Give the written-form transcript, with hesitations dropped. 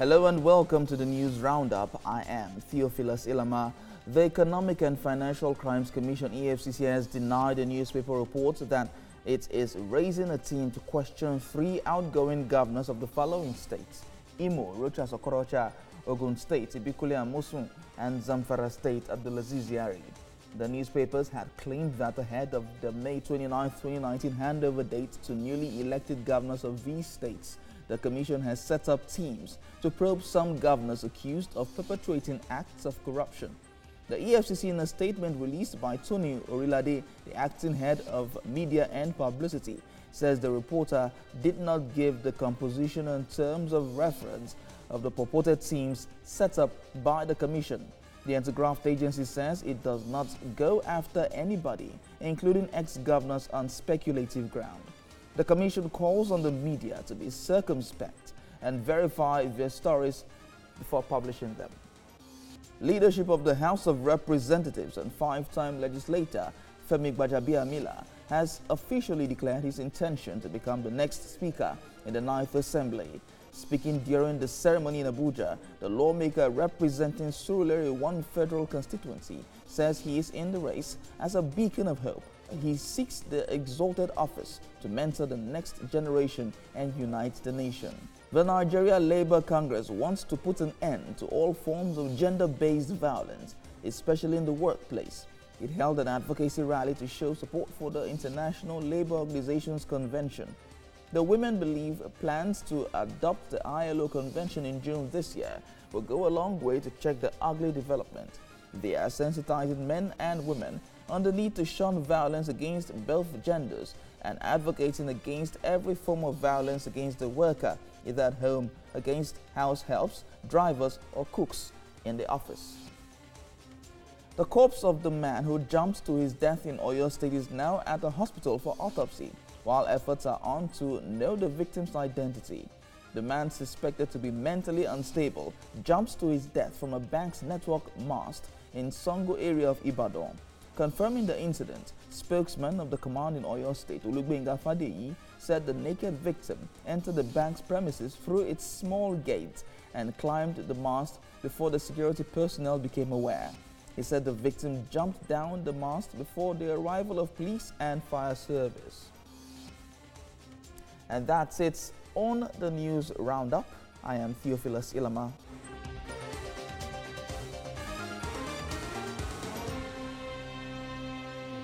Hello and welcome to the News Roundup. I am Theophilus Ilama. The Economic and Financial Crimes Commission EFCC has denied a newspaper report that it is raising a team to question 3 outgoing governors of the following states: Imo, Rochas Okorocha, Ogun State, Ibikule Amosun, and Zamfara State, Abdulaziz Yari. The newspapers had claimed that ahead of the May 29, 2019 handover date to newly elected governors of these states, the Commission has set up teams to probe some governors accused of perpetrating acts of corruption. The EFCC, in a statement released by Tony Orilade, the acting head of media and publicity, says the reporter did not give the composition and terms of reference of the purported teams set up by the Commission. The anti-graft agency says it does not go after anybody, including ex-governors, on speculative ground. The Commission calls on the media to be circumspect and verify their stories before publishing them. Leadership of the House of Representatives and 5-time legislator Femi Gbajabiamila has officially declared his intention to become the next Speaker in the 9th Assembly. Speaking during the ceremony in Abuja, the lawmaker representing Surulere 1 federal constituency says he is in the race as a beacon of hope. He seeks the exalted office to mentor the next generation and unite the nation. The Nigeria Labour Congress wants to put an end to all forms of gender-based violence, especially in the workplace. It held an advocacy rally to show support for the International Labour Organization's convention. The women believe plans to adopt the ILO convention in June this year will go a long way to check the ugly development. They are sensitizing men and women on the need to shun violence against both genders and advocating against every form of violence against the worker, either at home, against house helps, drivers, or cooks in the office. The corpse of the man who jumped to his death in Oyo State is now at the hospital for autopsy, while efforts are on to know the victim's identity. The man, suspected to be mentally unstable, jumps to his death from a bank's network mast in Songo area of Ibadan. Confirming the incident, spokesman of the command in Oyo State, Olugbenga Fadeyi, said the naked victim entered the bank's premises through its small gate and climbed the mast before the security personnel became aware. He said the victim jumped down the mast before the arrival of police and fire service. And that's it on the News Roundup. I am Theophilus Ilama.